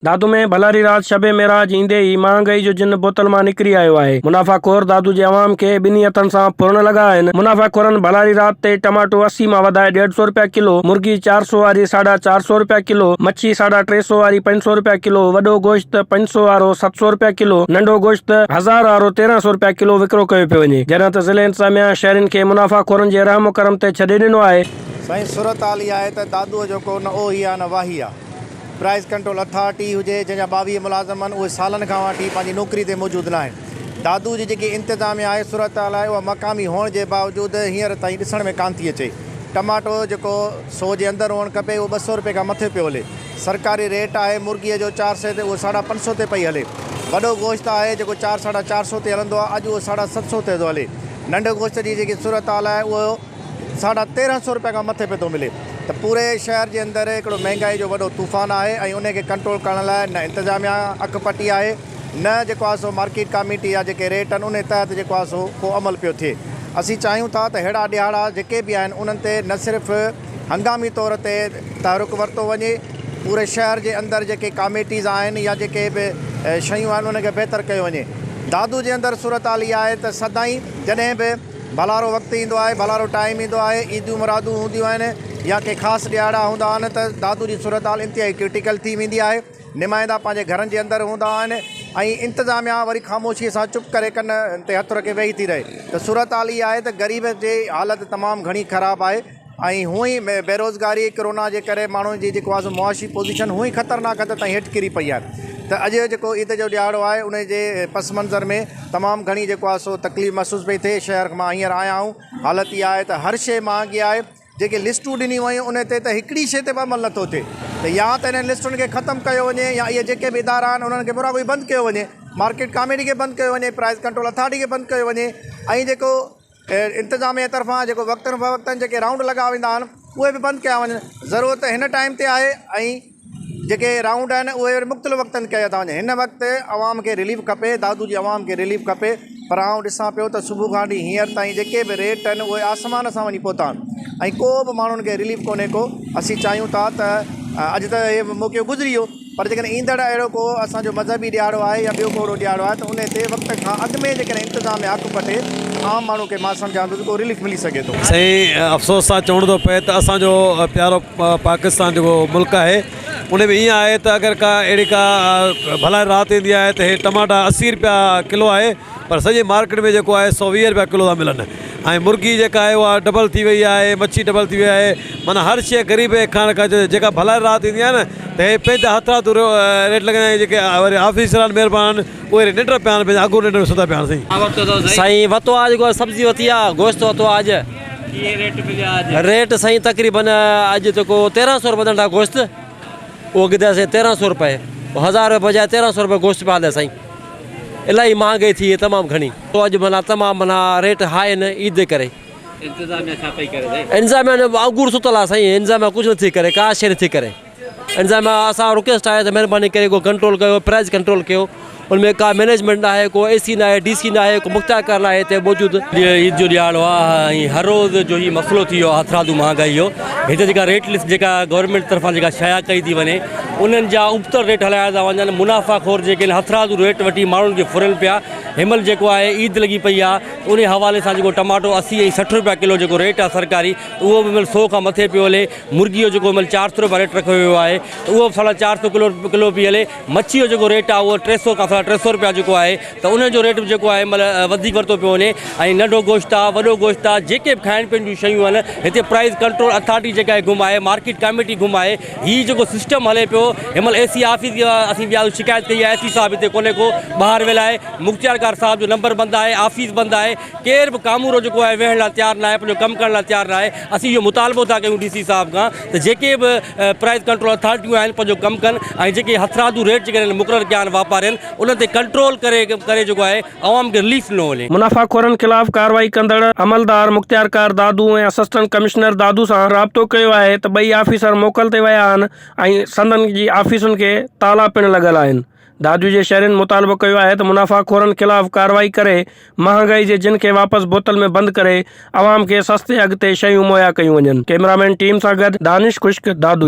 दादू में भलारी रात शबे मेराज ईंदे ही महांगाई जो जिन बोतल मां निकिरी आयो आहे। मुनाफ़ाखोर दादू जे अवाम खे ॿिन्ही हथनि सां फुरण लॻा आहिनि। मुनाफ़ाखोरनि भलारी रात ते टमाटो 80 मां वधाए 150 रुपया किलो, मुर्गी 400 वारी 450 रुपया किलो, मच्छी 350 वारी 500 रुपया किलो, वॾो गोश्त 500 वारो 700 रुपया किलो, नंढो गोश्त 1000 वारो 1300 रुपया किलो विकिरो कयो पियो वञे। जॾहिं त ज़िले इंतज़ामिया शहरनि खे मुनाफ़ाखोरनि जे रहम करम ते छॾे ॾिनो आहे। साईं सूरत हाल इहा आहे त दादूअ जेको न ओही आहे न वाही आहे। प्राइस कंट्रोल अथॉरिटी हुजे जंहिंजा 22 मुलाज़िम आहिनि, उहे सालनि खां वठी पंहिंजी नौकरी ते मौजूदु न आहिनि। दादू जी जेकी इंतिज़ामिया आहे सूरत हाल आहे, उहा मक़ामी हुअण जे बावजूदु हींअर ताईं ॾिसण में कान थी अचे। टमाटो जेको 100 जे अंदरि हुअणु खपे उहो 200 रुपए खां मथे पियो हले। सरकारी रेट आहे मुर्गीअ जो 400 ते, उहो 550 ते पई हले। वॾो गोश्त आहे जेको 400-450 ते हलंदो आहे, अॼु उहो 750 ते थो हले। नंढे गोश्त जी जेकी सूरत हाल आहे उहो 1350 रुपए खां मथे पियो थो मिले। त पूरे शहर जे अंदरि हिकिड़ो महांगाई जो वॾो तूफ़ान आहे ऐं उनखे कंट्रोल करण लाइ न इंतिज़ामिया अखपटी आहे, न जेको आहे सो मार्केट कमेटी आहे जेके रेट आहिनि उन तहत जेको आहे सो को अमल पियो थिए। असीं चाहियूं था त अहिड़ा ॾियारा जेके बि आहिनि उन्हनि ते न सिर्फ़ु हंगामी तौर ते तहरुक वरितो वञे, पूरे शहर जे अंदरि जेके कमेटीज़ आहिनि या जेके बि शयूं आहिनि उनखे बहितर कयो वञे। दादू जे अंदरि सूरत हाल इहा आहे त सदाईं जॾहिं बि भलारो वक़्तु ईंदो आहे, भलारो टाइम ईंदो आहे, ईदूं मुरादूं हूंदियूं आहिनि या के ख़ासि ॾियारा हूंदा आहिनि त दादू जी सूरत हाल इंतिहाई क्रिटिकल थी वेंदी आहे। नुमाइंदा पंहिंजे घरनि जे अंदरि हूंदा आहिनि ऐं इंतिज़ामिया वरी ख़ामोशीअ सां चुप करे कन ते हथु रखे वेही थी रहे। त सूरत हाल इहा आहे त ग़रीब जी हालति तमामु घणी ख़राबु आहे ऐं हूअं ई बेरोज़गारी कोरोना जे करे माण्हुनि जी जेको आहे मुआशी पोज़ीशन हूअं ई ख़तरनाक हद ताईं हेठि किरी पई आहे। त अॼु जेको ईद जो ॾियारो आहे उन जे पस मंज़र में तमामु घणी जेको आहे सो तकलीफ़ महसूसु पई थिए। शहर मां हींअर आया आहियूं, हालति इहा आहे त हर शइ महांगी आहे। जेके लिस्टूं ॾिनियूं वयूं उन ते त हिकिड़ी शइ ते बि अमल नथो थिए। त या त इन्हनि लिस्टुनि खे ख़तमु कयो वञे या इहे जेके बि इदारा आहिनि उन्हनि खे बुरा कोई बंदि कयो वञे, मार्केट कमेटी खे बंदि कयो वञे, प्राइस कंट्रोल अथॉरिटी खे बंदि कयो वञे ऐं जेको इंतिज़ामिया तरफ़ां जेको वक़्तनि फ़वक़्तनि जेके राउंड लॻा वेंदा आहिनि उहे बि बंदि कया वञनि। ज़रूरत हिन टाइम ते आहे ऐं जेके राउंड आहिनि उहे मुख़्तलिफ़ वक़्तनि कया था वञनि। हिन वक़्तु आवाम खे रिलीफ खपे, दादू जी आवाम खे रिलीफ खपे, पर आउं ॾिसां पियो त सुबुह खां वठी हींअर ताईं जेके बि रेट आहिनि उहे आसमान सां वञी पहुता आहिनि ऐं को बि माण्हुनि खे रिलीफ कोन्हे को। असीं चाहियूं था त अॼु त इहे मौक़ो गुज़री वियो, पर जेकॾहिं ईंदड़ अहिड़ो को असांजो मज़हबी ॾियारो आहे या ॿियो को ॾियारो आहे त उन ते वक़्त खां अॻु में जेकॾहिं इंतिज़ाम हक़ पटे आम माण्हू खे मां सम्झां थो को रिलीफ मिली सघे थो। सही अफ़सोस सां चवणो थो पए त असांजो प्यारो पाकिस्तान जेको मुल्क आहे उन में ईअं आहे त अगरि का अहिड़ी का भला राति ईंदी आहे त हे टमाटा 80 रुपया किलो आहे, पर सॼे मार्केट में जेको आहे 120 रुपया किलो था मिलनि ऐं मुर्गी जेका आहे उहा डबल थी वई आहे, मच्छी डबल थी वई आहे। माना हर शइ ग़रीब खाइण खां जेका भला राति ईंदी आहे न त हे पंहिंजा हथरां रेट लॻाईंदा आहिनि। जेके वरी ऑफिसर आहिनि महिरबानी उहे निंड पिया आहिनि, पंहिंजा अघु निंड में सुधा पिया आहिनि। साईं वरितो आहे जेको सब्ज़ी वरिती आहे, गोश्त वरितो आहे अॼु रेट साईं तक़रीबन अॼु जेको 1300 रुपए नंढा गोश्त उहो गिदासीं 1300 रुपए, 1000 रुपए बजाए 1300 रुपए गोश्त पिया हले साईं। इलाही महांगाई थी आहे तमामु घणी, तो अॼु माना तमामु माना रेट हाई आहिनि ईद जे करे। इंतिज़ामिया छा पई करे? इंतिज़ामिया अघु सुतल आहे साईं, इंतिज़ामिया कुझु नथी करे, का शइ नथी करे। इंतिज़ामिया असां रिक्वेस्ट आहे त महिरबानी करे को कंट्रोल कयो, प्राइस कंट्रोल कयो। उनमें का मैनेजमेंट न आहे, को AC न आहे, DC न आहे, को मुख़्तियार करण लाइ हिते मौजूदु। ईद जो ॾियारो आहे ऐं हर रोज़ जो ही मसइलो थी वियो हथरादू महांगाई जो। हिते जेका रेट लिस्ट जेका गवर्नमेंट तरफ़ां जेका शाया कई थी वञे उन्हनि जा उबतर रेट हलाया था वञनि। मुनाफ़ाखोर जेके हथरादू रेट वठी माण्हुनि खे फुरनि पिया। हिनमहिल जेको आहे ईद लॻी पई आहे, उन हवाले सां जेको टमाटो 80 ऐं 60 रुपया किलो जेको रेट आहे सरकारी, उहो बि हिनमहिल 100 खां मथे पियो हले। मुर्गीअ जो जेको हिनमहिल 400 रुपया रेट रखियो वियो आहे त उहो बि 450 किलो पई हले। मच्छीअ जो जेको रेट आहे उहो 300 खां 350 रुपया जेको आहे त उनजो रेट बि जेको आहे हिनमहिल वधीक वरितो पियो वञे। ऐं नंढो गोश्त आहे, वॾो गोश्त आहे, जेके बि खाइण पीअण जूं शयूं आहिनि हिते प्राइस कंट्रोल अथॉरिटी जेका आहे घुमाए, मार्केट कमेटी घुमाए, हीअ जेको सिस्टम हले पियो। हिनमहिल AC ऑफिस असीं ॿिया शिकायत कई आहे, AC साहिबु हिते कोन्हे को, ॿाहिरि वियल आहे। मुख़्तियारकार साहिब जो नंबर बंदि आहे, ऑफिस बंदि आहे, केरु बि कामूरो जेको आहे वेहण लाइ तयारु न आहे, पंहिंजो कमु करण लाइ तयारु न आहे। असीं इहो मुतालबो था कयूं DC साहिब खां त जेके बि प्राइस कंट्रोल अथॉरिटियूं आहिनि पंहिंजो कमु कनि ऐं जेके हथरादू रेट जेके मुक़ररु कया आहिनि वापारी आहिनि उन्हनि ते कंट्रोल करे जेको आहे आवाम खे रिलीफ न वञे। मुनाफ़ाखोरनि ख़िलाफ़ कार्रवाई कंदड़ अमलदार मुख़्तियारकार दादू ऐं असिस्टेंट कमिश्नर दादू सां राब्तो कयो आहे त ॿई ऑफिसर मोकल ते विया आहिनि ऐं संदनि जी ऑफिसुनि खे ताला पिण लॻल आहिनि। दादू जे शहरनि मुतालबो कयो आहे त मुनाफ़ाखोरनि ख़िलाफ़ कार्रवाई करे महांगाई जे जिन खे वापसि बोतल में बंदि करे आवाम खे सस्ते अघ ते शयूं मुहैया कयूं वञनि। कैमरामैन टीम सां गॾु दानिश खुश्क, दादू।